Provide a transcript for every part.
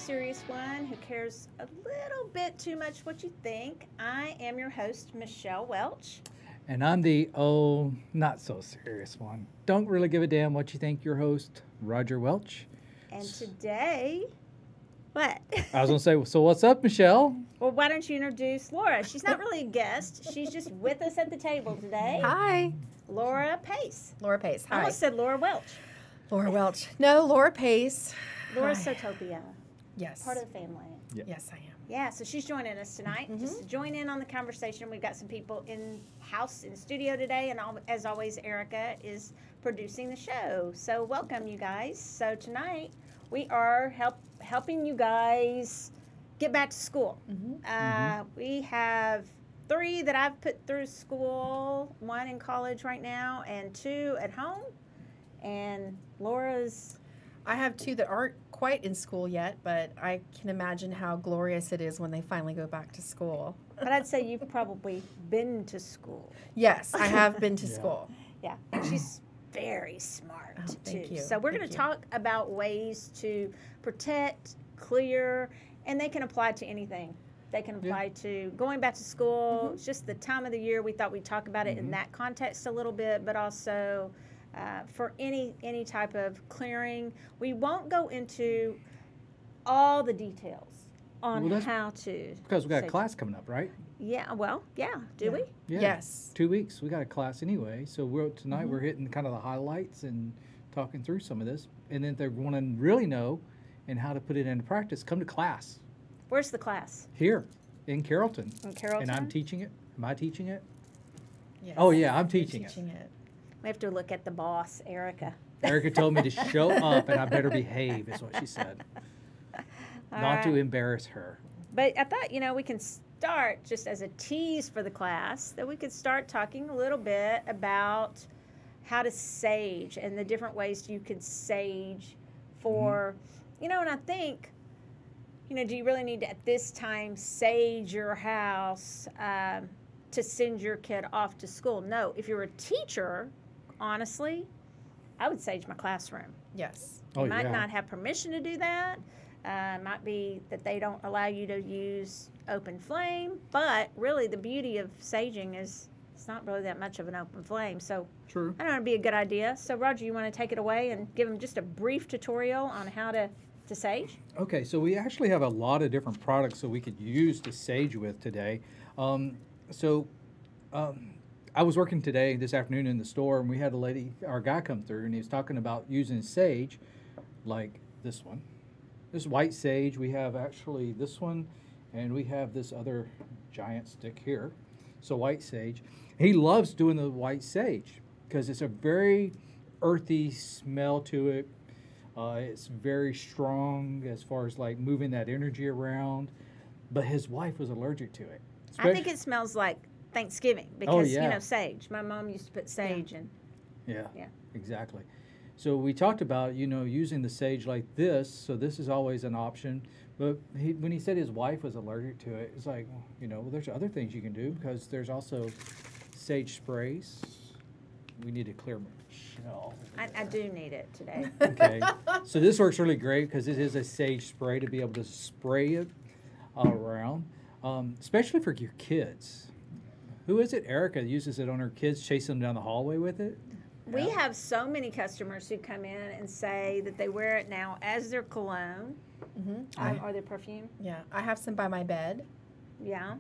serious one who cares a little bit too much what you think. I am your host, Michelle Welch. And I'm the, not so serious one. Don't really give a damn what you think, your host, Roger Welch. And today, what? I was going to say, so what's up, Michelle? Well, why don't you introduce Laura? She's not really a guest. She's just with us at the table today. Hi. Laura Pace. Laura Pace. Hi. I almost said Laura Welch. Laura Welch. No, Laura Pace. Laura Hi. SoulTopia. Yes. Part of the family. Yeah. Yes, I am. Yeah, so she's joining us tonight. Just to join in on the conversation. We've got some people in house, in studio today, and as always, Erica is producing the show. So welcome, you guys. So tonight we are helping you guys get back to school. We have 3 that I've put through school, 1 in college right now, and 2 at home. And Laura's... I have 2 that aren't quite in school yet, but I can imagine how glorious it is when they finally go back to school. But I'd say you've probably been to school. Yes, I have been to school. Yeah, and she's very smart, Oh, thank too. you. So we're going to talk about ways to protect, clear, and they can apply to anything. They can apply to going back to school. It's just the time of the year. We thought we'd talk about it in that context a little bit, but also for any type of clearing. We won't go into all the details on how to. Because we got a class coming up, right? Yeah, well, yeah. Do we? Yeah. Yes. 2 weeks. We got a class anyway. So tonight we're hitting kind of the highlights and talking through some of this. And then if they want to really know and how to put it into practice, come to class. Where's the class? Here in Carrollton. In Carrollton? And I'm teaching it. Am I teaching it? Yes. Oh, yeah, I'm You're teaching it. We have to look at the boss, Erica. Erica told me to show up and I better behave, is what she said. Not to embarrass her. But I thought, we can start just as a tease for the class, that we could start talking a little bit about how to sage and the different ways you could sage for, and I think, do you really need to, at this time, sage your house to send your kid off to school? No. If you're a teacher, honestly, I would sage my classroom. Yes. You might not have permission to do that. It might be that they don't allow you to use open flame, but really the beauty of saging is it's not really that much of an open flame. So True. I don't know, it'd be a good idea. So Roger, you want to take it away and give them just a brief tutorial on how to sage? Okay, so we actually have a lot of different products that we could use to sage with today. I was working this afternoon in the store, and we had our guy come through, and he was talking about using sage, like this one. This white sage, we have actually this one, and we have this other giant stick here. So white sage. He loves doing the white sage because it's a very earthy smell to it. It's very strong as far as like moving that energy around. But his wife was allergic to it. I think it smells like Thanksgiving because, sage. My mom used to put sage in. Yeah, exactly. So we talked about, using the sage like this. So this is always an option. But when he said his wife was allergic to it, it's like, well, there's other things you can do because there's also sage sprays. We need to clear Michelle. I do need it today. Okay. So this works really great because it is a sage spray to be able to spray it around, especially for your kids. Who is it? Erica uses it on her kids, chasing them down the hallway with it. We have so many customers who come in and say that they wear it now as their cologne or their perfume. Yeah, I have some by my bed. Yeah.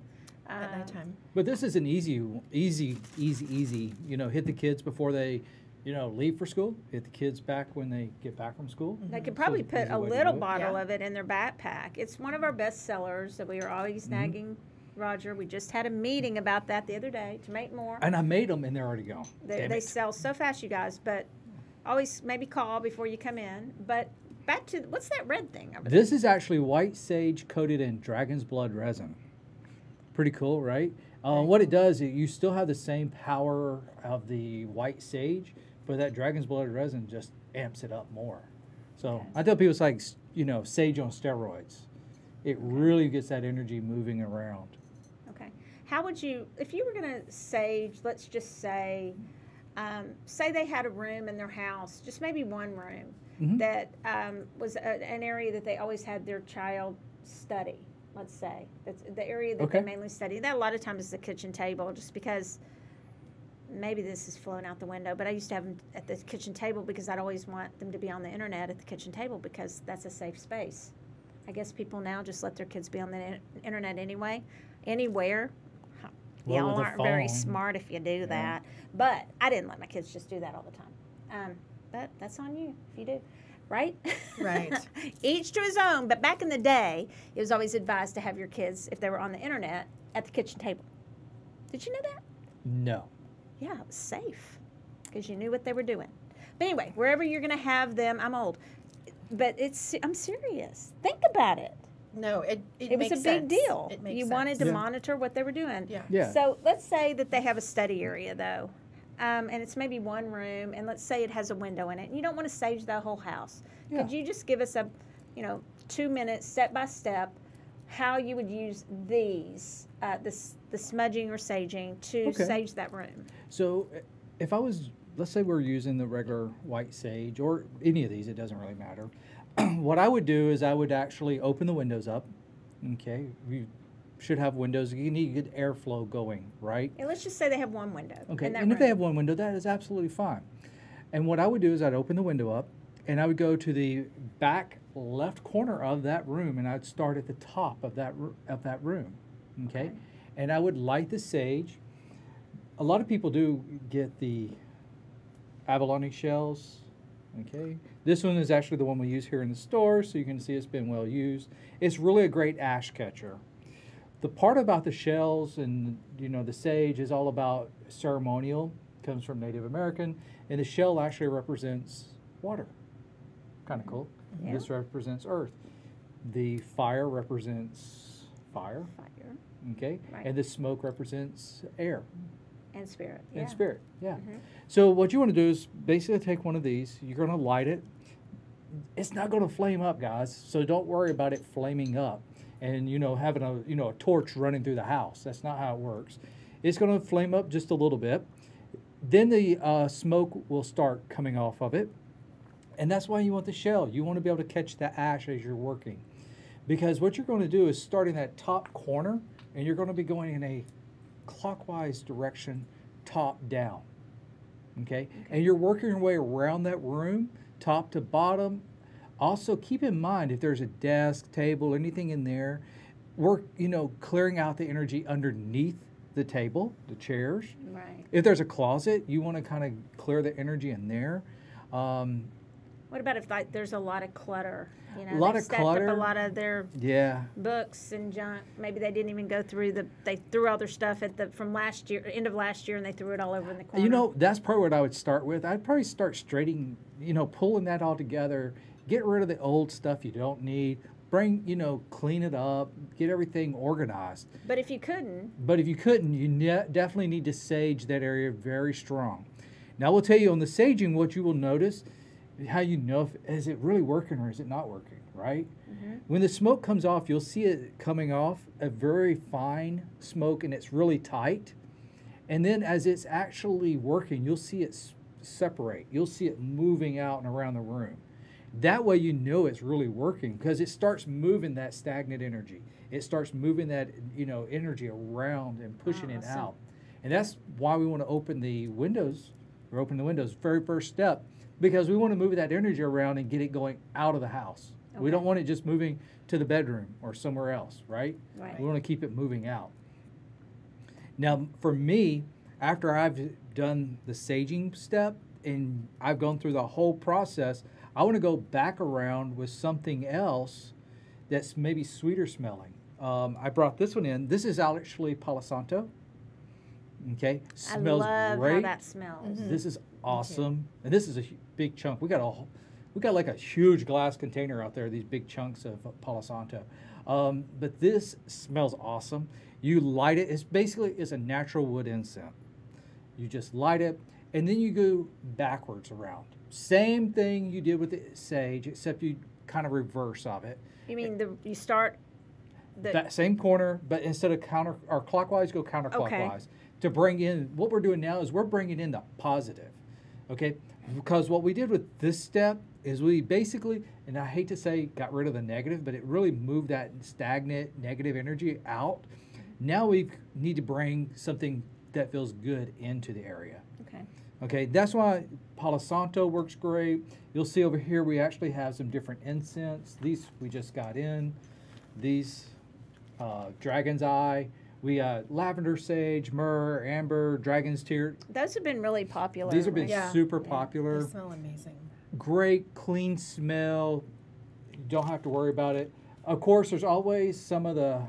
At nighttime. But this is an easy. Hit the kids before they, leave for school. Hit the kids back when they get back from school. They could probably put a little bottle of it in their backpack. It's one of our best sellers that we are always nagging Roger. We just had a meeting about that the other day to make more. And I made them, and they're already gone. They sell so fast, you guys, but always maybe call before you come in. But back to, what's that red thing over there? This is actually white sage coated in dragon's blood resin. Pretty cool, right? What it does, you still have the same power of the white sage, but that dragon's blood resin just amps it up more. So I tell people it's like, sage on steroids. It really gets that energy moving around. Okay. How would you, if you were going to sage, let's just say they had a room in their house, just maybe one room, that was an area that they always had their child study. Let's say that's the area that they mainly study. That a lot of times is the kitchen table, just because. Maybe this is flowing out the window, but I used to have them at the kitchen table because I'd always want them to be on the internet at the kitchen table because that's a safe space. I guess people now just let their kids be on the internet anywhere. Well, Y'all aren't very smart if you do that. But I didn't let my kids just do that all the time. But that's on you if you do. Right? Right. Each to his own. But back in the day, it was always advised to have your kids, if they were on the internet, at the kitchen table. Did you know that? No. Yeah, it was safe because you knew what they were doing. But anyway, wherever you're going to have them, I'm old, but I'm serious. Think about it. No, it was a big deal. You wanted to monitor what they were doing. Yeah. So let's say that they have a study area, though, and it's maybe one room, and let's say it has a window in it, and you don't want to sage the whole house. Yeah. Could you just give us a, 2 minutes, step by step, how you would use these, the smudging or saging to sage that room? So if I was, let's say we're using the regular white sage or any of these, it doesn't really matter. What I would do is I would actually open the windows up. Okay, you should have windows. You need good airflow going, right? And let's just say they have one window. Okay, in that and if room. they have one window, that is absolutely fine. And what I would do is I'd open the window up, and I would go to the back left corner of that room, and I'd start at the top of that room. Okay, and I would light the sage. A lot of people do get the abalone shells. Okay, this one is actually the one we use here in the store, so you can see it's been well used. It's really a great ash catcher. The part about the shells and the sage is all about ceremonial. Comes from Native American, and the shell actually represents water. Kind of cool. Yeah. This represents earth. The fire represents fire. Okay, Right. and the smoke represents air. And spirit. And spirit, yeah. Mhm. So what you want to do is basically take one of these. You're going to light it. It's not going to flame up, guys. So don't worry about it flaming up and having a torch running through the house. That's not how it works. It's going to flame up just a little bit. Then the smoke will start coming off of it, and that's why you want the shell. You want to be able to catch the ash as you're working, because what you're going to do is start in that top corner, and you're going to be going in a clockwise direction, top down. Okay? And you're working your way around that room, top to bottom. Also, keep in mind if there's a desk, table, anything in there, work, clearing out the energy underneath the table, the chairs. Right. If there's a closet, you want to kind of clear the energy in there. What about if there's a lot of clutter? A lot they've of stacked clutter. up a lot of their books and junk. Maybe they didn't even go through they threw all their stuff from last year, end of last year, and they threw it all over in the corner. That's probably what I would start with. I'd probably start straightening, pulling that all together. Get rid of the old stuff you don't need. Clean it up. Get everything organized. But if you couldn't, you definitely need to sage that area very strong. Now, we'll tell you on the saging, what you will notice, how you know is it really working or is it not working, right? Mm-hmm. When the smoke comes off, you'll see it coming off, a very fine smoke, and it's really tight. And then as it's actually working, you'll see it separate. You'll see it moving out and around the room. That way you know it's really working, because it starts moving that stagnant energy. It starts moving that energy around and pushing it out. And that's why we want to open the windows. We're opening the windows, very first step, because we want to move that energy around and get it going out of the house. Okay. We don't want it just moving to the bedroom or somewhere else, right? Right. We want to keep it moving out. Now, for me, after I've done the saging step and I've gone through the whole process, I want to go back around with something else that's maybe sweeter smelling. I brought this one in. This is actually Palo Santo. Okay, smells I love great. how that smells. Mm-hmm. This is awesome, and this is a big chunk. We got like a huge glass container out there. These big chunks of Palo Santo, but this smells awesome. You light it. It's a natural wood incense. You just light it, and then you go backwards around. Same thing you did with the sage, except you kind of reverse of it. You mean you start that same corner, but instead of clockwise, go counterclockwise. Okay. To bring in, what we're doing now is we're bringing in the positive, okay? Because what we did with this step is we basically, and I hate to say got rid of the negative, but it really moved that stagnant negative energy out. Now we need to bring something that feels good into the area. Okay. Okay, that's why Palo Santo works great. You'll see over here we actually have some different incense. These we just got in. These Dragon's Eye. We got lavender sage, myrrh, amber, dragon's tear. Those have been really popular. These have been Yeah. super popular. They smell amazing. Great, clean smell. You don't have to worry about it. Of course, there's always some of the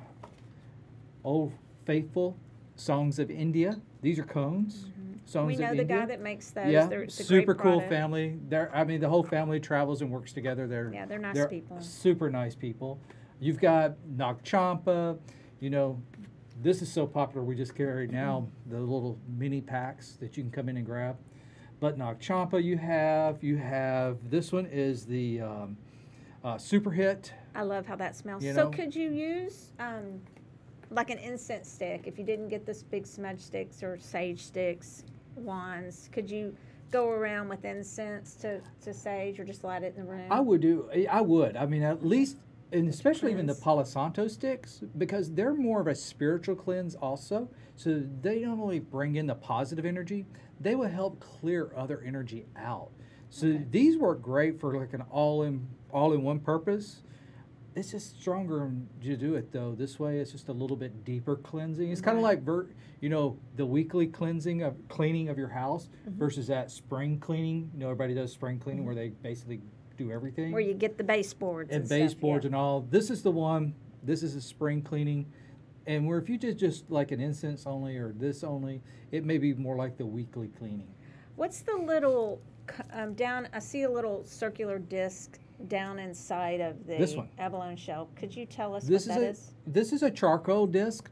old faithful songs of India. These are cones. Songs We know of the India. guy that makes those. Yeah, It's a super great cool product. family. I mean, the whole family travels and works together. They're nice people. Super nice people. You've got Nag Champa. You know, this is so popular. We just carry now the little mini packs that you can come in and grab. But Nag Champa, you have this one is the super hit. I love how that smells. You So know? could you use like an incense stick if you didn't get this big smudge sticks or sage sticks, wands? Could you go around with incense to sage, or just light it in the room? I would. I mean, at least, and especially even the Cleanse. Palo Santo sticks, because they're more of a spiritual cleanse also. So they not only bring in the positive energy, they will help clear other energy out. So Okay. these work great for like an all-in-one purpose. It's just stronger to do it though. This way, it's just a little bit deeper cleansing. It's kind of like the weekly cleaning of your house versus that spring cleaning. You know, everybody does spring cleaning where they basically do everything. Where you get the baseboards And stuff, baseboards yeah. and all. This is the one. This is a spring cleaning, and where if you did just like an incense only or this only, it may be more like the weekly cleaning. What's the little down? I see a little circular disc down inside of the This one. abalone shell. Could you tell us This what is that is? This is a charcoal disc.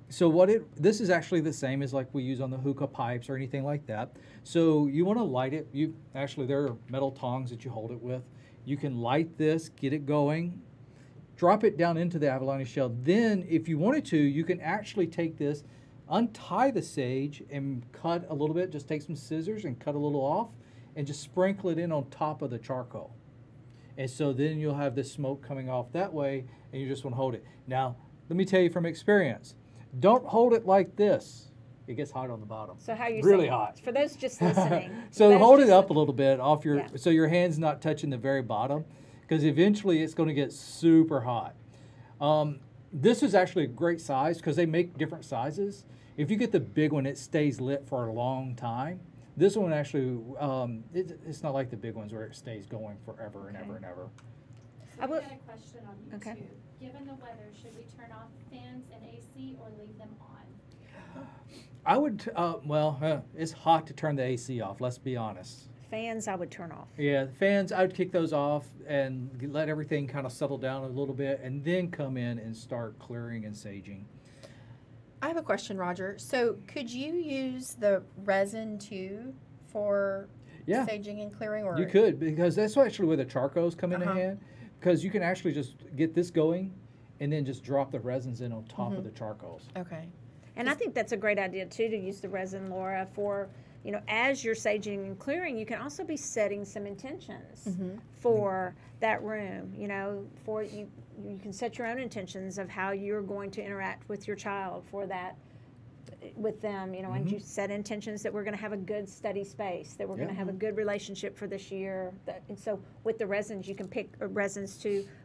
So this is actually the same as like we use on the hookah pipes or anything like that. So you want to light it. There are metal tongs that you hold it with. You can light this, get it going, drop it down into the abalone shell. Then if you wanted to, you can actually take this, untie the sage and cut a little bit. Just take some scissors and cut a little off and just sprinkle it in on top of the charcoal. And so then you'll have this smoke coming off that way, and you just want to hold it. Now, let me tell you from experience, don't hold it like this. It gets hot on the bottom. So how you really saying- hot. For those just listening. So those hold it just up a little bit off your, Yeah. so your hand's not touching the very bottom, because eventually it's going to get super hot. This is actually a great size because they make different sizes. If you get the big one, it stays lit for a long time. This one actually, it's not like the big ones where it stays going forever and Okay. ever and ever. I So will- we got a question on YouTube. Okay. Given the weather, should we turn off fans and AC or leave them on? I would, it's hot to turn the AC off, let's be honest. Fans I would turn off. Yeah, the fans, I would kick those off and let everything kind of settle down a little bit and then come in and start clearing and saging. I have a question, Roger. So could you use the resin too for Yeah. saging and clearing? Or You could, because that's actually where the charcoals come in Uh-huh. hand. Because you can actually just get this going and then just drop the resins in on top of the charcoals. Okay. And I think that's a great idea too, to use the resin, Laura, for, as you're saging and clearing, you can also be setting some intentions for that room. For you can set your own intentions of how you're going to interact with your child for that, with them, and you set intentions that we're going to have a good study space, that we're going to have a good relationship for this year. And so with the resins, you can pick resins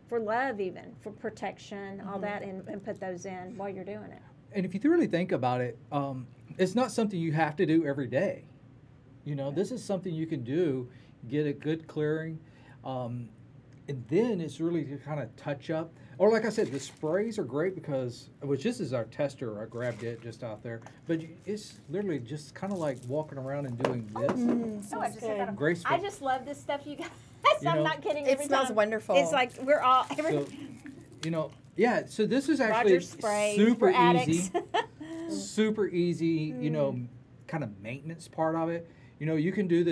for love, even for protection, all that, and put those in while you're doing it. And if you really think about it, it's not something you have to do every day. This is something you can do, get a good clearing, and then it's really to kind of touch up. Or like I said, the sprays are great because it was just as our tester, I grabbed it just out there. But it's literally just kind of like walking around and doing this. I just said that. Great I spray. just love this stuff, you guys. You I'm know, not kidding. It every smells time. wonderful. It's like we're all. So, so this is actually Roger spray super for addicts. easy. Super easy, kind of maintenance part of it. You can do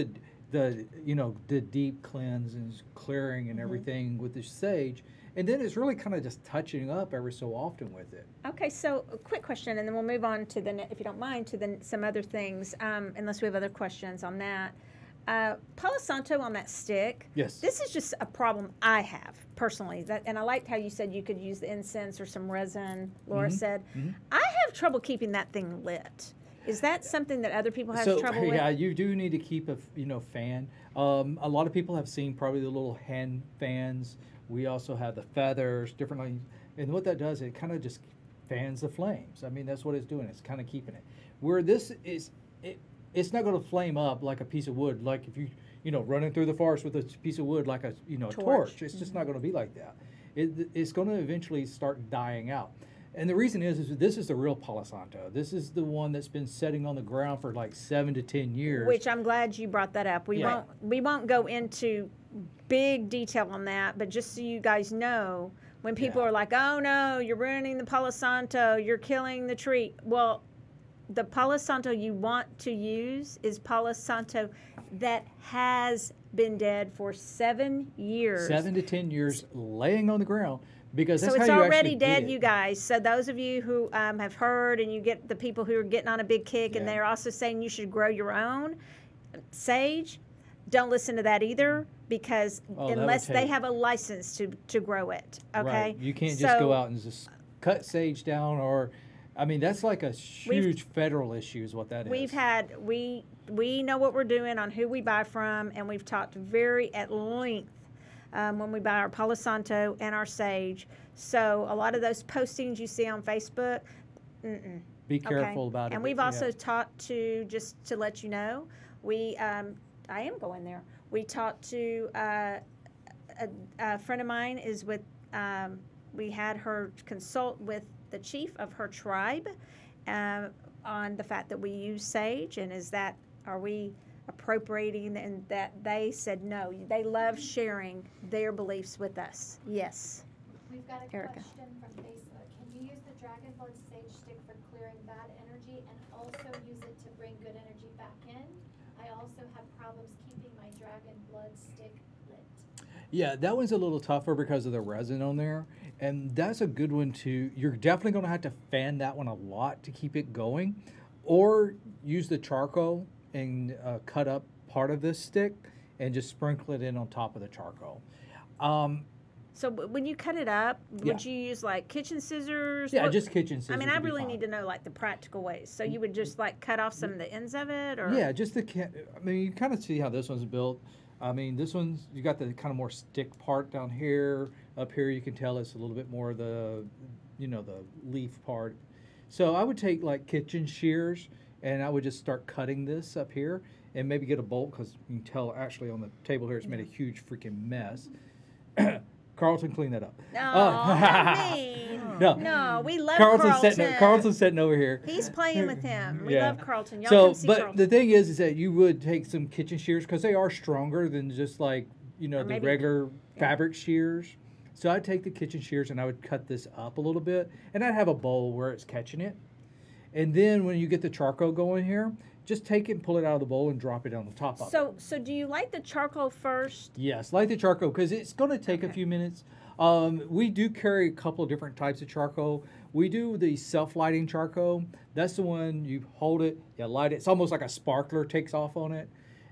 the deep cleanse and clearing and everything with the sage, and then it's really kind of just touching up every so often with it. Okay, so a quick question, and then we'll move on to if you don't mind, to some other things, unless we have other questions on that. Palo Santo on that stick. Yes. This is just a problem I have personally. And I liked how you said you could use the incense or some resin. Laura said, I have trouble keeping that thing lit. Is that something that other people have trouble with? Yeah, you do need to keep a fan. A lot of people have seen probably the little hand fans. We also have the feathers, different things. And what that does, it kind of just fans the flames. I mean, that's what it's doing. It's kind of keeping it. Where this is, it's not going to flame up like a piece of wood. Like if you running through the forest with a piece of wood like a torch. It's just not going to be like that. It's going to eventually start dying out. And the reason is this is the real Palo Santo. This is the one that's been sitting on the ground for like 7 to 10 years. Which I'm glad you brought that up. We won't go into big detail on that, but just so you guys know, when people are like, "Oh no, you're ruining the Palo Santo, you're killing the tree." Well, the Palo Santo you want to use is Palo Santo that has been dead for 7 years. 7 to 10 years laying on the ground. Because that's so it's how you already actually dead, get it. you guys. So those of you who have heard, and you get the people who are getting on a big kick, and they're also saying you should grow your own sage, don't listen to that either, because unless they have a license to grow it, okay? Right. You can't just go out and just cut sage down, or, I mean, that's like a huge federal issue is what that is. We know what we're doing on who we buy from, and we've talked at length when we buy our Palo Santo and our sage. So a lot of those postings you see on Facebook, be careful about it. And we've also talked to, just to let you know, I am going there. We talked to a friend of mine is with, we had her consult with the chief of her tribe on the fact that we use sage, and are we appropriating, and that they said no. They love sharing their beliefs with us. Yes. We've got a Erica. question from Facebook. Can you use the dragon blood sage stick for clearing bad energy and also use it to bring good energy back in? I also have problems keeping my dragon blood stick lit. Yeah, that one's a little tougher because of the resin on there. And that's a good one too. You're definitely going to have to fan that one a lot to keep it going. Or use the charcoal and cut up part of this stick and just sprinkle it in on top of the charcoal. So when you cut it up, would you use like kitchen scissors? Yeah, just kitchen scissors. I mean, I really need to know like the practical ways. So you would just like cut off some of the ends of it, or yeah, just I mean, you kind of see how this one's built. I mean, this one's, you got the kind of more stick part down here. Up here, you can tell it's a little bit more the, the leaf part. So I would take like kitchen shears, and I would just start cutting this up here, and maybe get a bolt, because you can tell actually on the table here it's made a huge freaking mess. Carlton, clean that up. No, we love Carlton. Carlton's sitting over here. He's playing with him. We love Carlton. Y'all can see but Carlton. the thing is that you would take some kitchen shears, because they are stronger than just like, the regular fabric shears. So I'd take the kitchen shears and I would cut this up a little bit, and I'd have a bowl where it's catching it. And then when you get the charcoal going here, just take it and pull it out of the bowl and drop it on the top of it. So do you light the charcoal first? Yes, light the charcoal, because it's going to take a few minutes. We do carry a couple of different types of charcoal. We do the self-lighting charcoal. That's the one you hold it, you light it. It's almost like a sparkler takes off on it.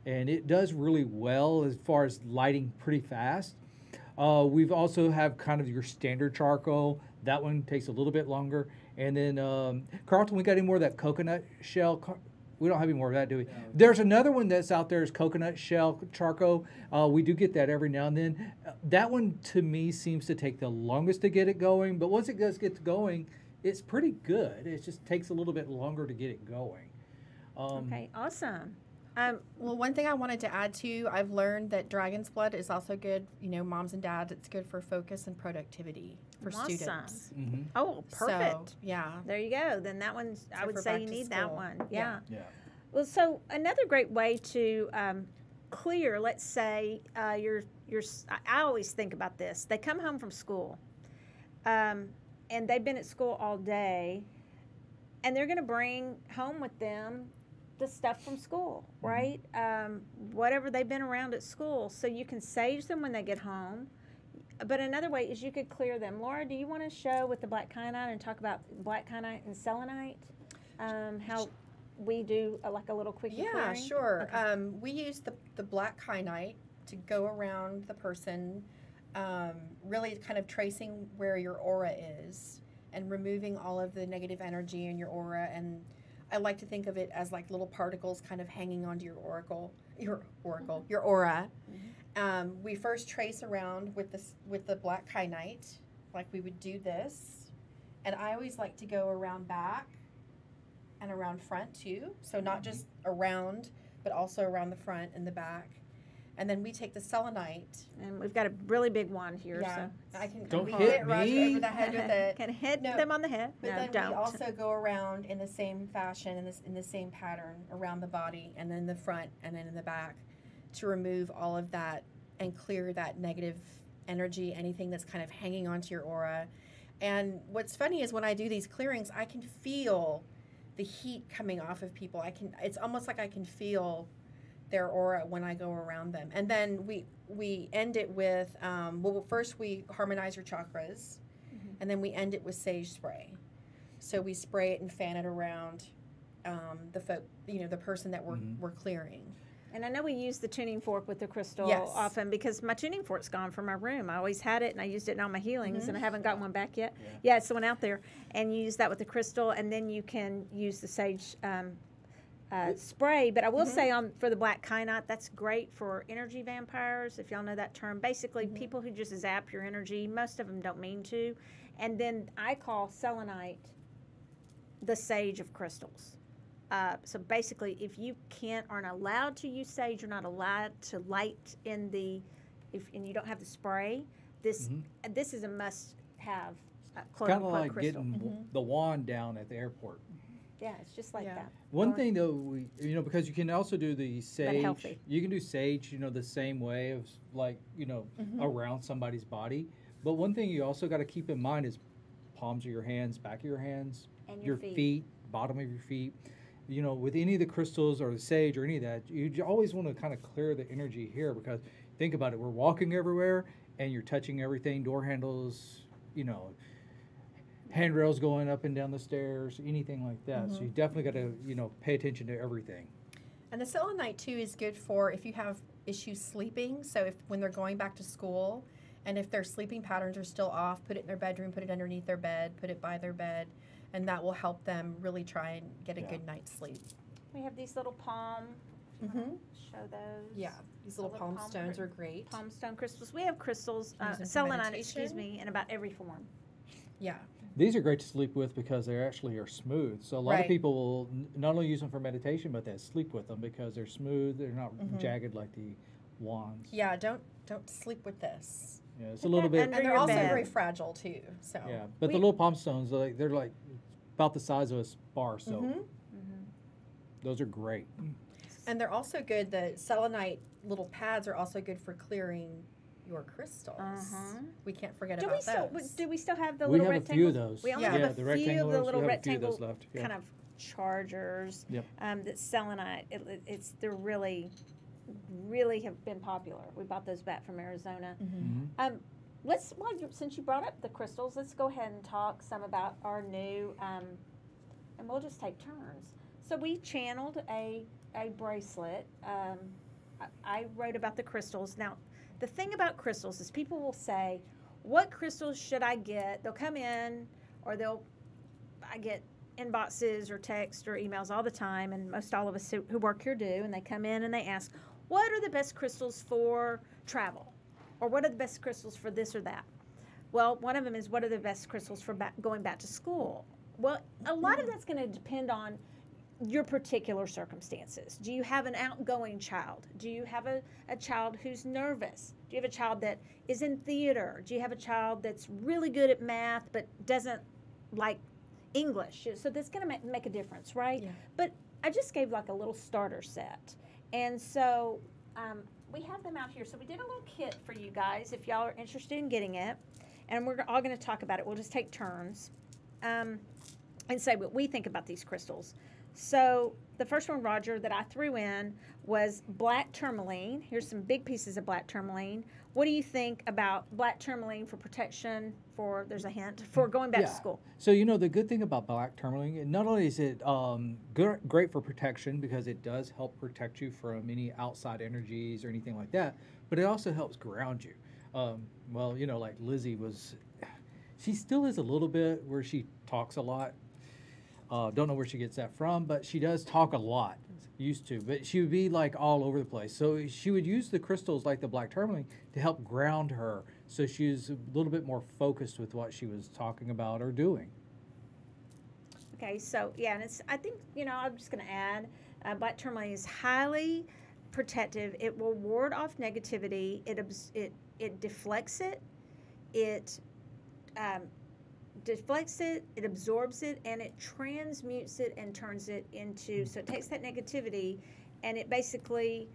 And it does really well as far as lighting pretty fast. We've also have kind of your standard charcoal. That one takes a little bit longer. And then, Carlton, we got any more of that coconut shell? We don't have any more of that, do we? No. There's another one that's out there is coconut shell charcoal. We do get that every now and then. That one, to me, seems to take the longest to get it going. But once it does get going, it's pretty good. It just takes a little bit longer to get it going. Okay, awesome. Well, one thing I wanted to add to, I've learned that dragon's blood is also good, moms and dads, it's good for focus and productivity for students. Mm-hmm. Oh, perfect. So, yeah. There you go. Then that one's, I would say you need that one. Yeah. Well, so another great way to clear, let's say I always think about this. They come home from school and they've been at school all day, and they're going to bring home with them the stuff from school, right? Whatever they've been around at school. So you can sage them when they get home. But another way is you could clear them. Laura, do you want to show with the black kyanite and talk about black kyanite and selenite? we do like a little quickie Yeah, clearing? sure. Okay. We use the black kyanite to go around the person, really kind of tracing where your aura is and removing all of the negative energy in your aura. And I like to think of it as like little particles kind of hanging onto your your aura. We first trace around with the black kyanite, like we would do this. And I always like to go around back and around front too. So not just around, but also around the front and the back. And then we take the selenite. And we've got a really big wand here, Yeah, so I can Don't we hit hit Roger me. over the head with it. Can hit No, them on the head. But No, then don't. we also go around in the same fashion, in the same pattern, around the body, and then the front, and then in the back, to remove all of that and clear that negative energy, anything that's kind of hanging onto your aura. And what's funny is when I do these clearings, I can feel the heat coming off of people. It's almost like I can feel their aura when I go around them. And then we end it with, first we harmonize your chakras, and then we end it with sage spray. So we spray it and fan it around the person that we're clearing. And I know we use the tuning fork with the crystal Yes. often because my tuning fork's gone from my room. I always had it, and I used it in all my healings, and I haven't gotten one back yet. Yeah, it's the one out there. And you use that with the crystal, and then you can use the sage spray. But I will say for the black kyanite, that's great for energy vampires, if y'all know that term. Basically, people who just zap your energy, most of them don't mean to. And then I call selenite the sage of crystals. So basically, if you aren't allowed to use sage, you're not allowed to light and you don't have the spray, this is a must-have quote Kind of unquote like crystal. getting the wand down at the airport. Yeah, it's just like that. One thing though, because you can also do the sage. healthy. You can do sage, the same way of like, around somebody's body. But one thing you also got to keep in mind is palms of your hands, back of your hands, And your your feet, bottom of your feet. With any of the crystals or the sage or any of that, you always want to kind of clear the energy here because think about it, we're walking everywhere and you're touching everything, door handles, handrails going up and down the stairs, anything like that. So you definitely got to, pay attention to everything. And the selenite too is good for if you have issues sleeping. So when they're going back to school and if their sleeping patterns are still off, put it in their bedroom, put it underneath their bed, put it by their bed. And that will help them really try and get a good night's sleep. We have these little palm. Show those. Yeah, these little palm stones are great. Palm stone crystals. We have crystals, Use them for selenite, meditation. in about every form. Yeah. These are great to sleep with because they actually are smooth. So a lot of Right. people will not only use them for meditation, but they sleep with them because they're smooth. They're not jagged like the wands. Yeah, don't sleep with this. Yeah, it's a little bit. Under And they're your also bed. very fragile too. So Yeah, but the little palm stones, they're like about the size of a bar soap. Those are great. And they're also good. The selenite little pads are also good for clearing your crystals. We can't forget about those. Do we still have the We little have a rectangles? few of those. We only Yeah. have Yeah, a the few of the rectangles, little we have a few of rectangle those left, yeah. kind of chargers. Yep. That selenite. They're really have been popular. We bought those back from Arizona. Since you brought up the crystals, let's go ahead and talk some about our new, and we'll just take turns. So we channeled a bracelet. I wrote about the crystals. Now, the thing about crystals is people will say, what crystals should I get? They'll come in or I get inboxes or text or emails all the time, and most all of us who work here do, and they come in and they ask, what are the best crystals for travel? Or what are the best crystals for this or that? Well, one of them is what are the best crystals for going back to school? Well, a lot of that's going to depend on your particular circumstances. Do you have an outgoing child? Do you have a child who's nervous? Do you have a child that is in theater? Do you have a child that's really good at math but doesn't like English? So that's going to make a difference, right? Yeah. But I just gave like a little starter set. And so we have them out here. So we did a little kit for you guys if y'all are interested in getting it. And we're all going to talk about it. We'll just take turns and say what we think about these crystals. So the first one, Roger, that I threw in was black tourmaline. Here's some big pieces of black tourmaline. What do you think about black tourmaline for protection, for, there's a hint, for going back to school? So, you know, the good thing about black tourmaline, not only is it great for protection because it does help protect you from any outside energies or anything like that, but it also helps ground you. Well, you know, like Lizzie was, she still is a little bit where she talks a lot. Don't know where she gets that from, but she does talk a lot. Used to, but she would be like all over the place. So she would use the crystals like the black tourmaline to help ground her, so she was a little bit more focused with what she was talking about or doing. Okay, so yeah, and it's, I think, you know, I'm just going to add, black tourmaline is highly protective. It will ward off negativity. It deflects it. It deflects it, it absorbs it, and it transmutes it and turns it into, so it takes that negativity and it basically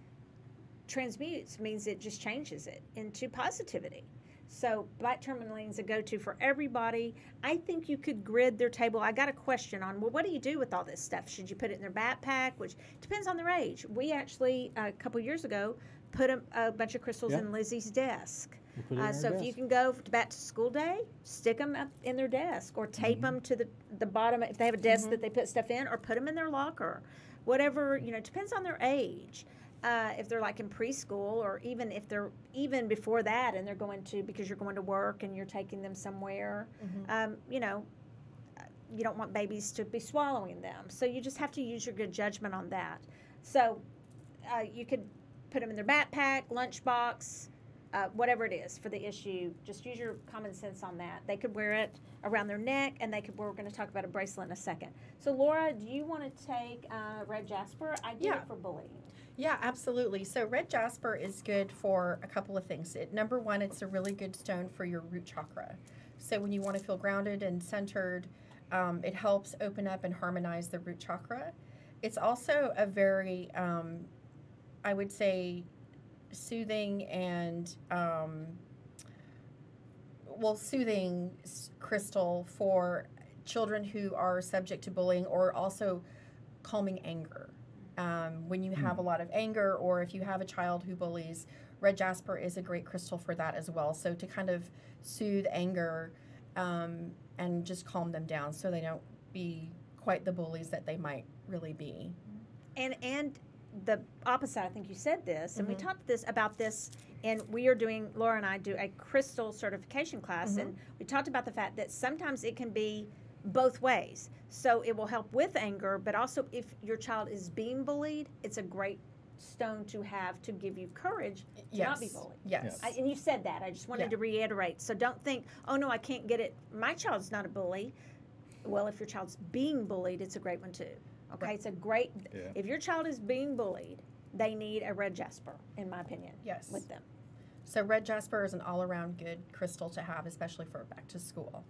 transmutes, means it just changes it into positivity. So black tourmaline is a go-to for everybody. I think you could grid their table. I got a question on, well, what do you do with all this stuff? Should you put it in their backpack, which depends on their age. We actually, a couple years ago, put a bunch of crystals in Lizzie's desk. So if you can go back to school day, stick them up in their desk, or tape them to the bottom if they have a desk that they put stuff in, or put them in their locker. Whatever, you know, it depends on their age. If they're like in preschool, or even if they're even before that and they're going to, because you're going to work and you're taking them somewhere, you know, you don't want babies to be swallowing them. So you just have to use your good judgment on that. So you could put them in their backpack, lunchbox, whatever it is for the issue. Just use your common sense on that. They could wear it around their neck, and they could, we're going to talk about a bracelet in a second. So Laura, do you want to take red jasper? I did it for bullying. Yeah, absolutely. So red jasper is good for a couple of things. Number one, it's a really good stone for your root chakra. So when you want to feel grounded and centered, it helps open up and harmonize the root chakra. It's also a very, I would say, soothing and soothing crystal for children who are subject to bullying, or also calming anger. When you have a lot of anger, or if you have a child who bullies, red jasper is a great crystal for that as well. So to kind of soothe anger and just calm them down, so they don't be quite the bullies that they might really be. And the opposite, I think you said this, and we talked about this, and we are doing, Laura and I do a crystal certification class, and we talked about the fact that sometimes it can be both ways. So it will help with anger, but also if your child is being bullied, it's a great stone to have to give you courage to not be bullied. Yes. And you said that. I just wanted to reiterate. So don't think, oh no, I can't get it. My child's not a bully. Well, if your child's being bullied, it's a great one too. Okay, it's a great, if your child is being bullied, they need a red jasper, in my opinion, with them. So red jasper is an all-around good crystal to have, especially for back to school.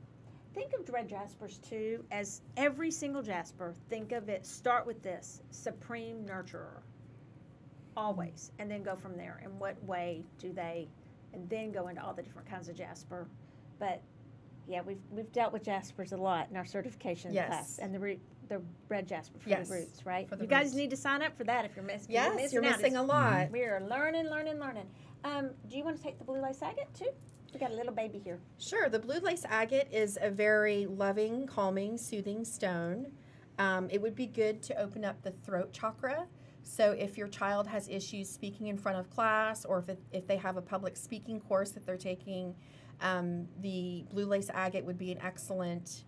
Think of red jaspers too as every single jasper. Think of it, start with this, supreme nurturer, always, and then go from there. In what way do they, and then go into all the different kinds of jasper. But yeah, we've dealt with jaspers a lot in our certification class, and the red jasper for the roots, right? You guys need to sign up for that if you're missing. Yes, you're missing a lot. We are learning. Do you want to take the blue lace agate too? We got a little baby here. Sure. The blue lace agate is a very loving, calming, soothing stone. It would be good to open up the throat chakra. So if your child has issues speaking in front of class, or if they have a public speaking course that they're taking, the blue lace agate would be an excellent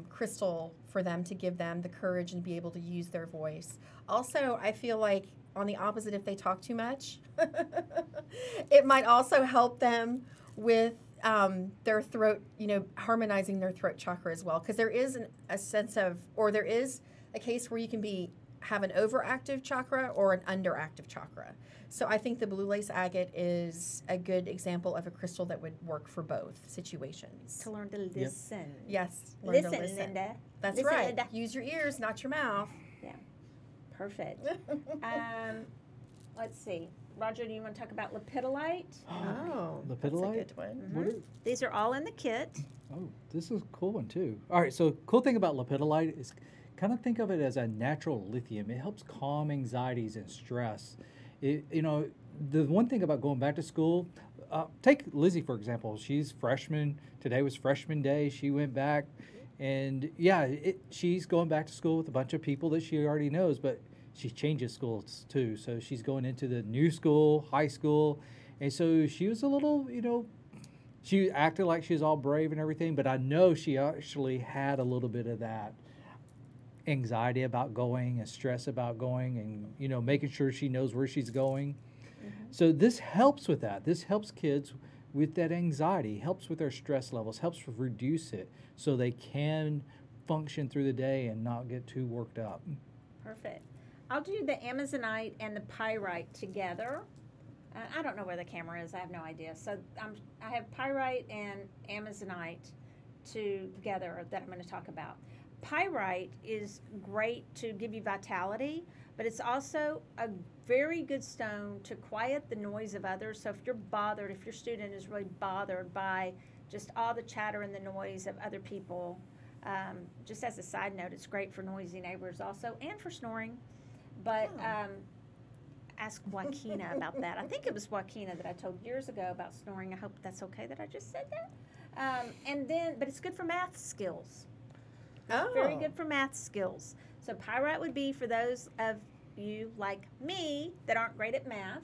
crystal for them, to give them the courage and be able to use their voice. Also, I feel like on the opposite, if they talk too much, it might also help them with their throat, harmonizing their throat chakra as well. Because there is a sense of, or there is a case where you can have an overactive chakra or an underactive chakra. So I think the blue lace agate is a good example of a crystal that would work for both situations. To learn to listen. Yes. Listen, Linda. That's listen, right. Linda. Use your ears, not your mouth. Yeah. Perfect. Let's see. Roger, do you want to talk about lepidolite? Oh, lepidolite? that's a good one. These are all in the kit. Oh, this is a cool one too. All right, so cool thing about lepidolite is kind of think of it as a natural lithium. It helps calm anxieties and stress. The one thing about going back to school, take Lizzie, for example. She's freshman. Today was freshman day. She went back. And yeah, she's going back to school with a bunch of people that she already knows, but she changes schools too. So she's going into the new school, high school. And so she was a little, she acted like she was all brave and everything, but I know she actually had a little bit of that anxiety about going and stress about going and, making sure she knows where she's going. So this helps with that. This helps kids with that anxiety, helps with their stress levels, helps reduce it so they can function through the day and not get too worked up. Perfect. I'll do the Amazonite and the pyrite together. I don't know where the camera is. I have no idea. So I have pyrite and Amazonite together that I'm going to talk about. Pyrite is great to give you vitality, but it's also a very good stone to quiet the noise of others. So if you're bothered, if your student is really bothered by just all the chatter and the noise of other people, just as a side note, it's great for noisy neighbors also and for snoring. But ask Joaquina about that. I think it was Joaquina that I told years ago about snoring. I hope that's okay that I just said that. But it's good for math skills. Oh. Very good for math skills. So pyrite would be for those of you like me that aren't great at math.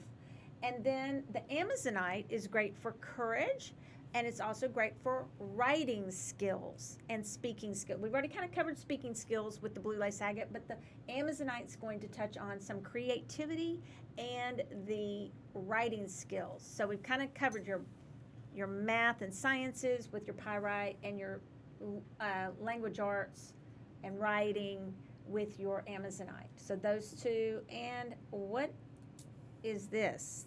And then the Amazonite is great for courage, and it's also great for writing skills and speaking skills. We've already kind of covered speaking skills with the blue lace agate, but the Amazonite's going to touch on some creativity and the writing skills. So we've kind of covered your math and sciences with your pyrite, and your language arts and writing with your Amazonite. So those two. And what is this?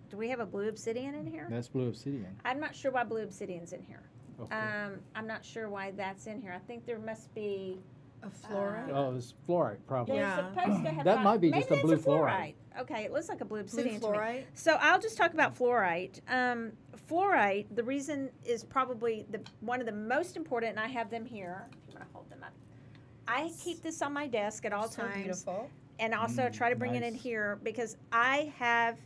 Do we have a blue obsidian in here? That's blue obsidian. I'm not sure why blue obsidian's in here. Okay. I'm not sure why that's in here. I think there must be A fluorite? Oh, it's fluorite, probably. they're Yeah. supposed to have That might be maybe just a it's blue fluorite. Okay, it looks like a blue Blue obsidian to me. fluorite? So I'll just talk about fluorite. Fluorite, the reason is probably one of the most important, and I have them here. I'm going to hold them up. I keep this on my desk at all So times. beautiful. And also try to bring it in Nice. here because I have,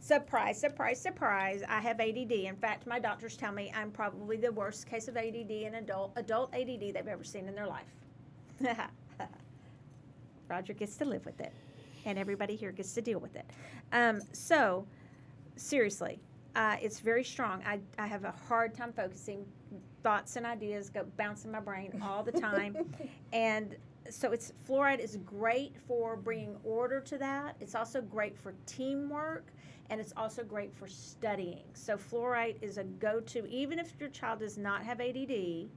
surprise, surprise, surprise, I have ADD. In fact, my doctors tell me I'm probably the worst case of ADD in adult ADD they've ever seen in their life. Roger gets to live with it, and everybody here gets to deal with it. So, seriously, it's very strong. I have a hard time focusing. Thoughts and ideas go bounce in my brain all the time. And so fluoride is great for bringing order to that. It's also great for teamwork, and it's also great for studying. So fluoride is a go-to, even if your child does not have ADD,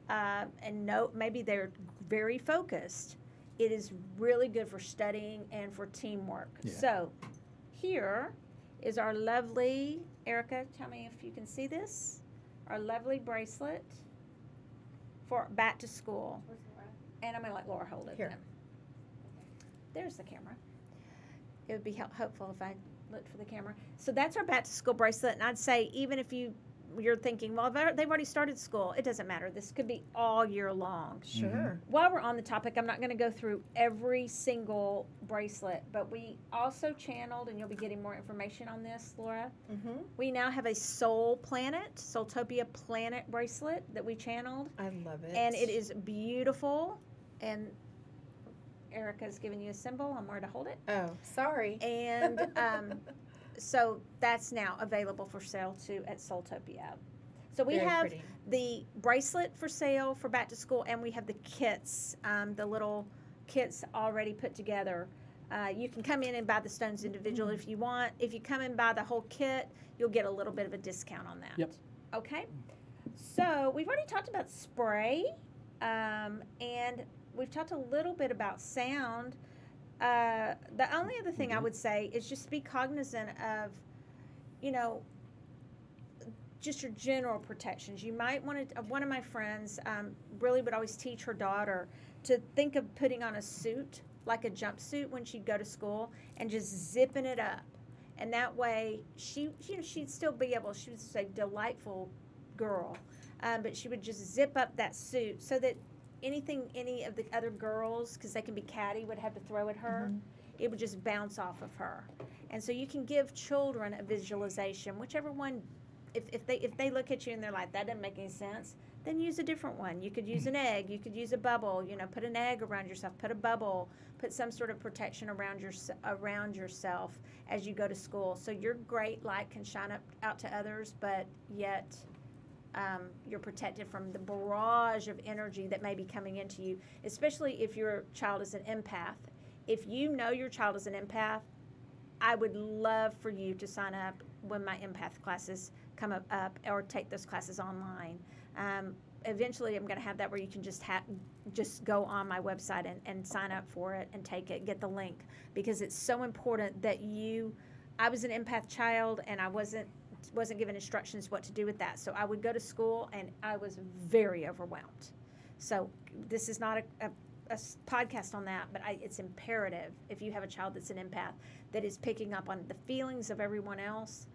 and maybe they're very focused. It is really good for studying and for teamwork. Yeah. So here is our lovely, Erica, tell me if you can see this, our lovely bracelet for back to school. And I'm going to let Laura hold it Here. then. There's the camera. It would be helpful if I looked for the camera. So that's our back to school bracelet. And I'd say even if you're thinking, well, they've already started school, it doesn't matter. This could be all year long. Sure. While we're on the topic, I'm not going to go through every single bracelet, but we also channeled, and you'll be getting more information on this, Laura. Mm-hmm. We now have a SoulTopia planet bracelet that we channeled, I love it. and it is beautiful. And Erica's giving you a symbol on where to hold it. Oh, sorry. And so that's now available for sale too at SoulTopia. So we Very have pretty. the bracelet for sale for back to school, and we have the kits, the little kits already put together. You can come in and buy the stones individual if you want. If you come and buy the whole kit, you'll get a little bit of a discount on that. Yep. Okay. So we've already talked about spray, and we've talked a little bit about sound. The only other thing I would say is just be cognizant of, just your general protections. You might want to, one of my friends really would always teach her daughter to think of putting on a suit, like a jumpsuit when she'd go to school, and just zipping it up. And that way she'd still be able, she was a delightful girl, but she would just zip up that suit so that anything any of the other girls, because they can be catty, would have to throw at her, it would just bounce off of her. And so you can give children a visualization, whichever one, if they look at you and they're like, that doesn't make any sense, then use a different one. You could use an egg, you could use a bubble, put an egg around yourself, put a bubble, put some sort of protection around yourself as you go to school. So your great light can shine out to others, but yet you're protected from the barrage of energy that may be coming into you, especially if your child is an empath. If you know your child is an empath, I would love for you to sign up when my empath classes come up or take those classes online. Eventually, I'm going to have that where you can just go on my website and sign up for it and take it, get the link, because it's so important that I was an empath child and I wasn't given instructions what to do with that. So I would go to school and I was very overwhelmed. So this is not a podcast on that, but it's imperative if you have a child that's an empath that is picking up on the feelings of everyone else,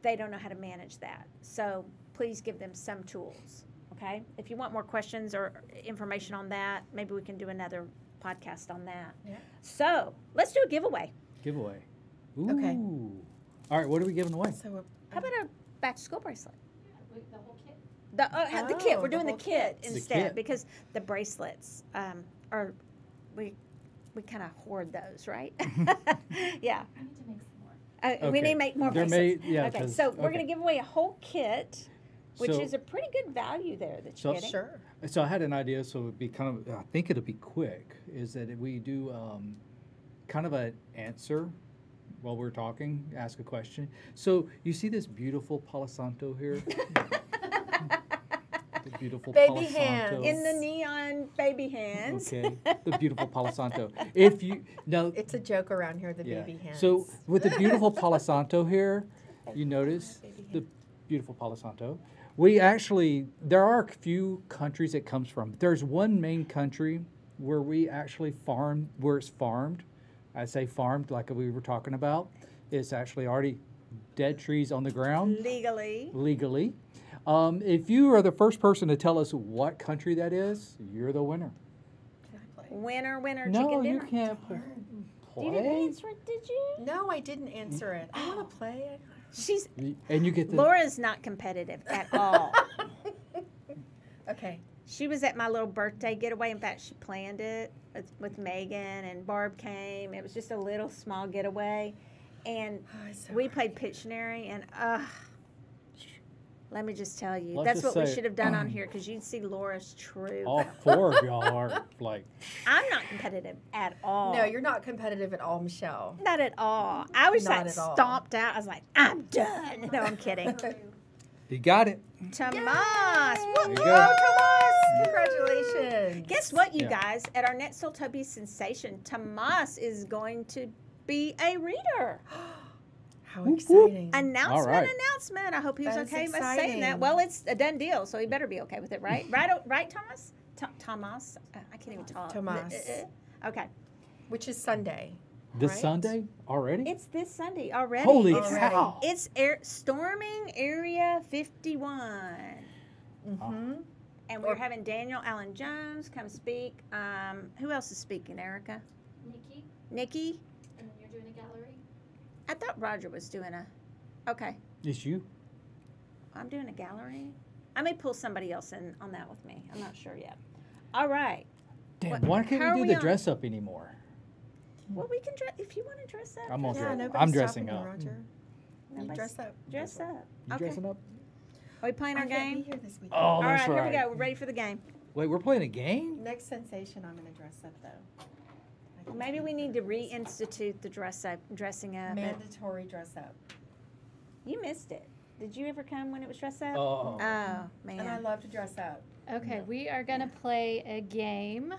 they don't know how to manage that. So please give them some tools, okay? If you want more questions or information on that, maybe we can do another podcast on that. Yeah. So let's do a giveaway. Giveaway. Ooh. Okay. All right, what are we giving away? So How about a back-to-school bracelet? The whole kit. The kit. We're doing the whole kit kit. The instead kit. because the bracelets we kind of hoard those, right? Yeah. I need to make some more. We Okay. need to make more They're bracelets. made- yeah, okay, 'cause- so we're okay. going to give away a whole kit, which So- is a pretty good value there that So- you're getting. sure. So I had an idea, so it'd be kind of, I think it'll be quick, is that we do kind of an answer while we're talking, ask a question. So you see this beautiful Palo Santo here? The beautiful Baby Palo hands. Santo. In the neon baby hands. Okay, the beautiful Palo Santo. If you, now, It's a joke around here, the yeah. baby hands. So with the beautiful Palo Santo here, you notice Baby the hands. beautiful Palo Santo. We actually, there are a few countries it comes from. There's one main country where we actually farm, where it's farmed. I say farmed like we were talking about. It's actually already dead trees on the ground Legally. legally. If you are the first person to tell us what country that is, you're the winner. Can I play? Winner, No, chicken you dinner. can't play. You didn't answer it, did you? No, I didn't answer it. I want to play. She's And you get the. Laura's not competitive at all. Okay. She was at my little birthday getaway. In fact, she planned it with Megan, and Barb came. It was just a little small getaway. And Oh, it's so we hard. played Pictionary, and let me just tell you, Let's that's just what we say- should have done on here, because you'd see Laura's true. All four of y'all are like. I'm not competitive at all. No, you're not competitive at all, Michelle. Not at all. I was Not like at all. stomped out. I was like, I'm done. No, I'm kidding. You got it. Tomas. There Woo! you Oh, go. Tomas! Congratulations. Guess what, you Yeah. guys? At our next SoulTopia Sensation, Tomas is going to be a reader. How Whoop, whoop. exciting. Announcement, right. announcement. I hope he was That is okay with saying exciting. that. Well, it's a done deal, so he better be okay with it, right? Right, Thomas? Thomas? I can't even talk. Tomas. Okay. Which is Sunday. This right? Sunday already? It's this Sunday already. Holy it's, cow! It's storming Area 51. Mm-hmm. And we're having Daniel Allen Jones come speak. Who else is speaking, Erica? Nikki, Nikki? and then you're doing a gallery. I thought Roger was doing a. Okay. It's you. I'm doing a gallery. I may pull somebody else in on that with me. I'm not sure yet. All right. Damn, What- why how can't are we we do the on? dress up anymore? Well, we can dress if you want to dress up. I'm all Yeah, dressed. nobody's I'm dressing stopping up. you, Roger. You Nobody's- dress up. Dress up. You Okay. dressing up? Are we playing I our can't game? be here this weekend. Oh, All right, that's here we right. go. We're ready for the game. Wait, we're playing a game? Next sensation, I'm going to dress up, though. I can Maybe do we it. need to reinstitute the dressing up. Mandatory dress up. You missed it. Did you ever come when it was dress up? Oh. Oh, And I man. love to dress up. Okay, we are going to play a game,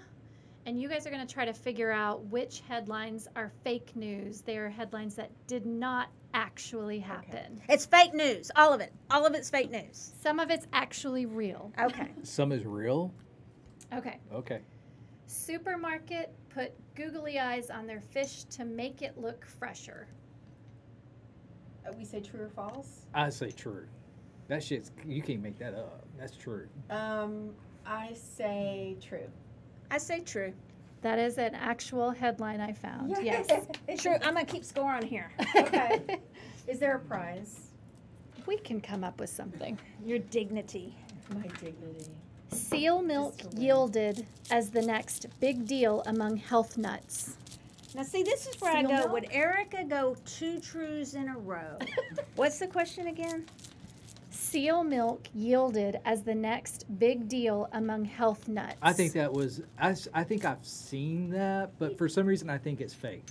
and you guys are going to try to figure out which headlines are fake news. They are headlines that did not actually happen. It's fake news. All of it. All of it's fake news. Some of it's actually real. Okay. Some is real? Okay. Okay. Supermarket put googly eyes on their fish to make it look fresher. We say true or false? I say true. That shit's, you can't make that up. That's true. I say true. I say true. That is an actual headline I found. Yes. True. I'm gonna keep score on here. Okay. Is there a prize? We can come up with something. Your dignity. My dignity. Seal milk Just a win. yielded as the next big deal among health nuts. Now, see, this is where I Seal go. milk? Would Erica go 2 trues in a row? What's the question again? Seal milk yielded as the next big deal among health nuts. I think that was. I think I've seen that, but for some reason I think it's fake.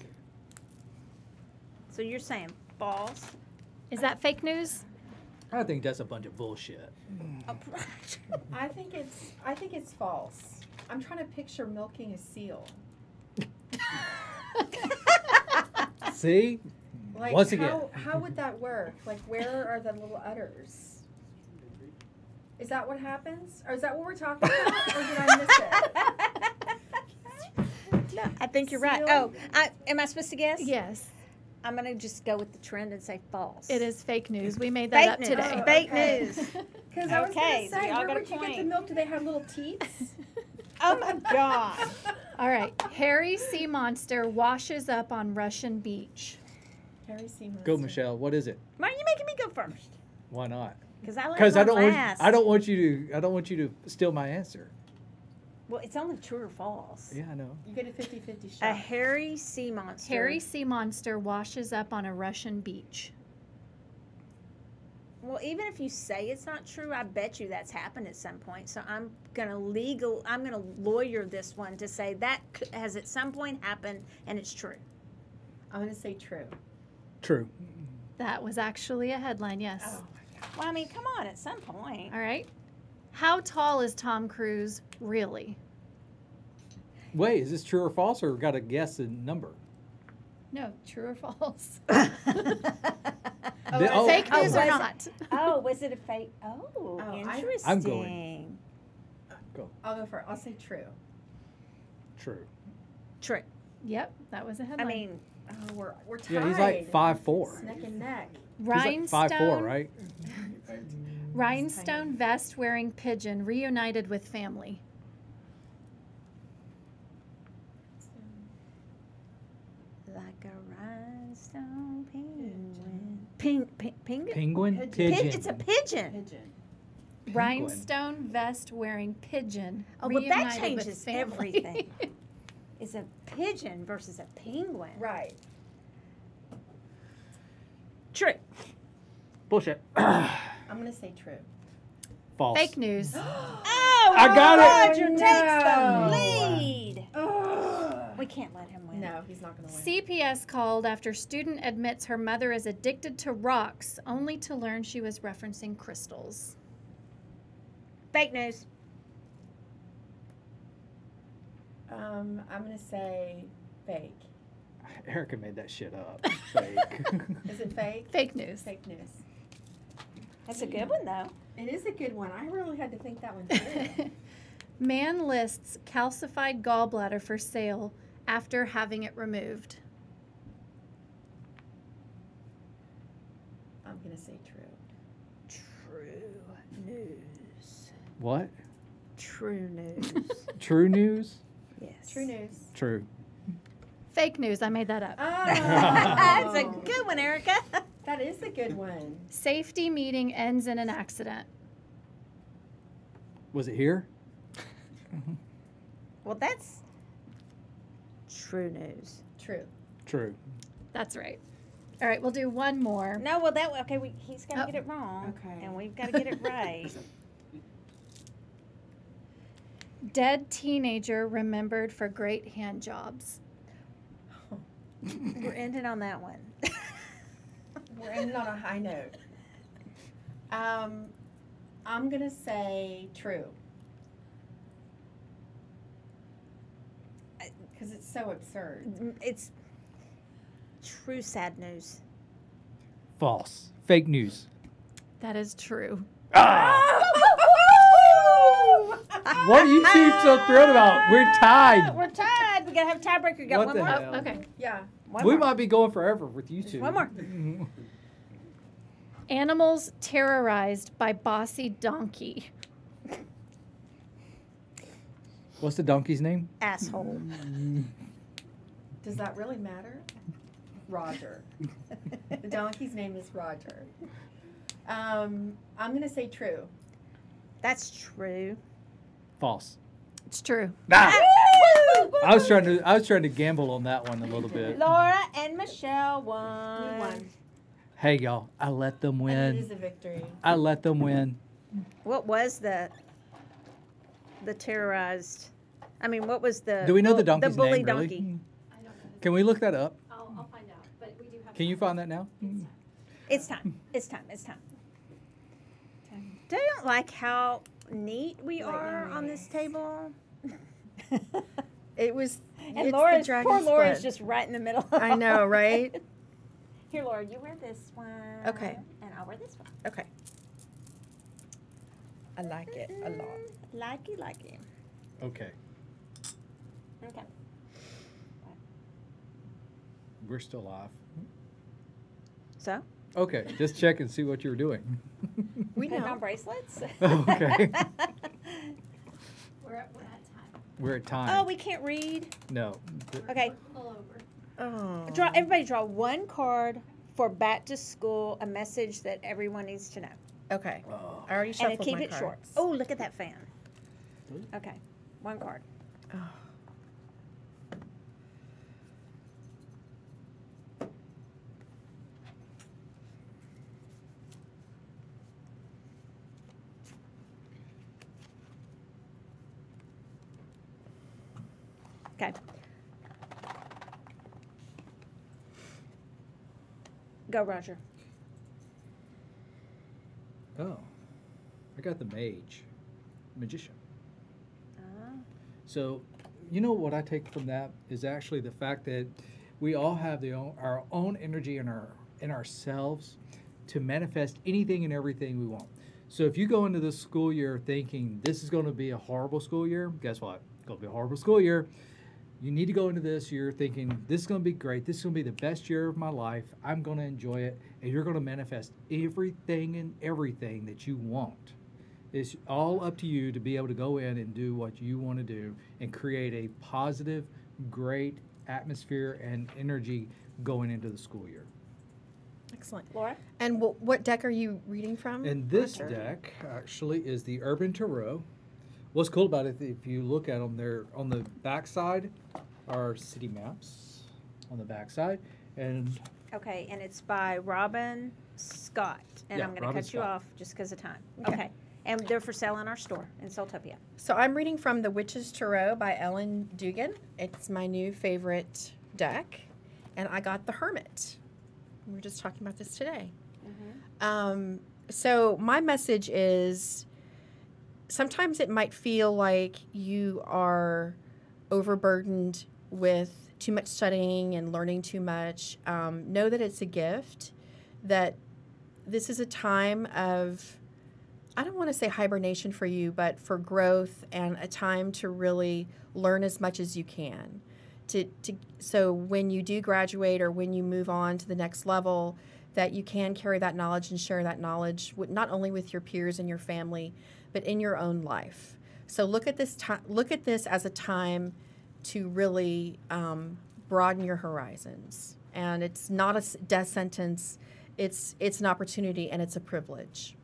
So you're saying false? Is that fake news? I think that's a bunch of bullshit. I think it's false. I'm trying to picture milking a seal. See? Like Once again. how would that work? Like where are the little udders? Is that what happens? Or is that what we're talking about? Or did I miss it? No, I think you're right. Seal? Oh, am I supposed to guess? Yes. I'm gonna just go with the trend and say false. It is fake news. We made that Fake up news. today. Oh, Fake okay. news. Because I was Okay, going so to say, y'all where got a would you get the point. milk? Do they have little teats? Oh my God. All right. Hairy sea monster washes up on Russian beach. Harry C. Go, Monster. Michelle. What is it? Why are you making me go first? Why not? Because I like Because I don't want. last. I don't want you to. I don't want you to steal my answer. Well, it's only true or false. Yeah, I know. You get a 50-50 A shot. hairy sea monster. Hairy sea monster washes up on a Russian beach. Well, even if you say it's not true, I bet you that's happened at some point. So I'm gonna lawyer this one to say that has at some point happened and it's true. I'm going to say true. True. That was actually a headline, yes. Oh. Well, I mean, come on, at some point. All right. How tall is Tom Cruise really? Wait, is this true or false, or got to guess a number? No, true or false? Oh, Fake news was or it- not? Oh, was it a fake? Oh, interesting. I'm going. Go. I'll go for it. I'll say true. True. True. Yep, that was a I headline. mean, Oh, we're tied. Yeah, he's like 5'4". It's neck and neck. He's like Rhinestone, 5'4", right? Rhinestone vest wearing pigeon reunited with family. like a rhinestone penguin. Penguin? Penguin. Pigeon. Pigeon. It's a pigeon. Pigeon. Rhinestone vest wearing pigeon. Oh, well, that reunited with changes family. everything. It's a pigeon versus a penguin. Right. True. Bullshit. I'm going to say true. False. Fake news. Oh, I got it. Roger takes No. the lead. Ugh. We can't let him win. No, he's not going to win. CPS called after student admits her mother is addicted to rocks, only to learn she was referencing crystals. Fake news. I'm going to say fake. Erica made that shit up. Fake. Is it fake? Fake news. Fake news. That's a good one, though. It is a good one. I really had to think that one through. Man lists calcified gallbladder for sale after having it removed. I'm going to say true. True news. What? True news. True news? Yes. True news. True. Fake news. I made that up. That's a Oh, good one, Erica. that is a good one. Safety meeting ends in an accident. Was it here? Well, that's true news. True. True. That's right. All right, we'll do one more. No, well, he's got to Oh. get it wrong. Okay. And we've got to get it right. Dead teenager remembered for great hand jobs. We're ending on that one. We're ending on a high note. I'm going to say true. Because it's so absurd. It's true sad news. False. Fake news. That is true. Ah! What are you two so thrilled about? We're tied. We're tied. We got to have a tiebreaker. Got What one the more. hell? Oh, okay. Yeah. One We more. might be going forever with you Just two. one more. Animals terrorized by bossy donkey. What's the donkey's name? Asshole. Does that really matter? Roger. The donkey's name is Roger. I'm going to say true. That's true. False. It's true. Ah! I was trying to gamble on that one a little bit. Laura and Michelle won. We won. Hey y'all, I let them And it win. is a victory. I let them win. What was the terrorized? I mean, what was the? Do we know the bull- donkey's bully name really? donkey. I don't know. Can we look that up? I'll find out, but we do have. Can you find that now? It's time. It's time. It's time. Don't like how neat we are on this table. It was. And it's Laura's, the poor dragon's Laura's blood. just right in the middle. I know, right? Here, Laura, you wear this one. Okay. And I'll wear this one. Okay. I like it a lot. Likey. Okay, Okay. we're still live. So, Okay, just check and see what you were doing. We putting know. on bracelets. Okay. We're at time. We're at time. Oh, we can't read. No. Okay. Pull over. Oh. Everybody draw one card for back to school, a message that everyone needs to know. Okay. Oh. I already And shuffled keep my it short. cards. Oh, look at that fan. Okay. One card. Oh. Okay. Go, Roger. Oh. I got the magician. So, you know what I take from that is actually the fact that we all have our own energy in ourselves to manifest anything and everything we want. So if you go into this school year thinking this is going to be a horrible school year, guess what? It's going to be a horrible school year. You need to go into this year thinking this is going to be great. This is going to be the best year of my life. I'm going to enjoy it, and you're going to manifest everything and everything that you want. It's all up to you to be able to go in and do what you want to do and create a positive, great atmosphere and energy going into the school year. Excellent. Laura? And what deck are you reading from? And this Roger? deck actually is the Urban Tarot. What's cool about it, if you look at them, they're on the back side are city maps on the back side. And Okay, and it's by Robin Scott. And Yeah, I'm going to Robin cut you Scott. off just because of time. Okay. Okay. And they're for sale in our store in SoulTopia. So I'm reading from The Witch's Tarot by Ellen Dugan. It's my new favorite deck. And I got the Hermit. We were just talking about this today. So my message is sometimes it might feel like you are overburdened with too much studying and learning too much. Know that it's a gift, that this is a time of, I don't want to say hibernation for you, but for growth and a time to really learn as much as you can. So when you do graduate or when you move on to the next level, that you can carry that knowledge and share that knowledge not only with your peers and your family, but in your own life. So look at this as a time to really broaden your horizons. And it's not a death sentence. It's an opportunity and it's a privilege.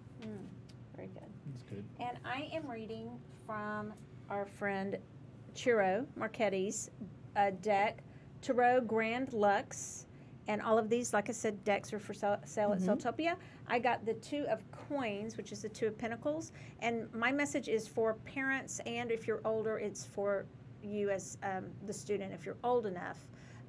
Very good. that's good. And I am reading from our friend Chiro Marchetti's deck, Tarot Grand Lux. And all of these, like I said, decks are for sale at SoulTopia. I got the Two of Coins, which is the Two of Pentacles. And my message is for parents, and if you're older, it's for you as the student if you're old enough.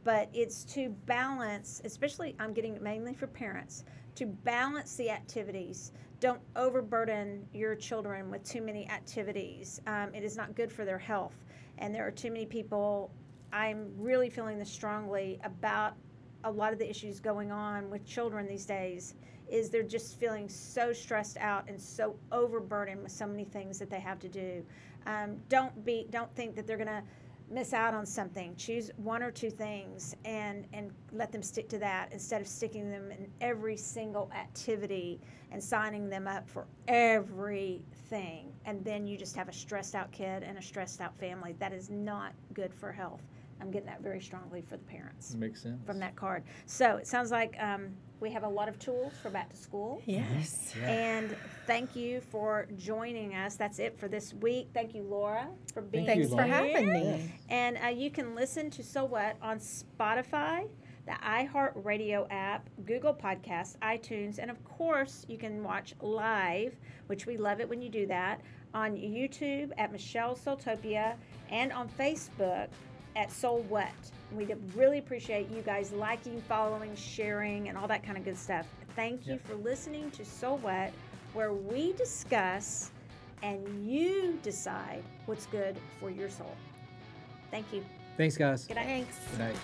But it's to balance, especially I'm getting it mainly for parents, to balance the activities. Don't overburden your children with too many activities. It is not good for their health. And there are too many people, I'm really feeling this strongly about a lot of the issues going on with children these days is they're just feeling so stressed out and so overburdened with so many things that they have to do. Don't think that they're going to miss out on something, choose one or two things and let them stick to that instead of sticking them in every single activity and signing them up for everything. And then you just have a stressed out kid and a stressed out family. That is not good for health. I'm getting that very strongly for the parents Makes sense. from that card. So it sounds like we have a lot of tools for back to school. Yes. Yeah. And thank you for joining us. That's it for this week. Thank you, Laura, for being Thank you, Thanks for Laura. having me. And you can listen to SoulWhat on Spotify, the iHeartRadio app, Google Podcasts, iTunes, and of course, you can watch live, which we love it when you do that, on YouTube at Michelle SoulTopia and on Facebook at SoulWhat. We really appreciate you guys liking, following, sharing, and all that kind of good stuff. Thank you for listening to SoulWhat, where we discuss and you decide what's good for your soul. Thank you. Thanks, guys. Good night. Thanks. Good night.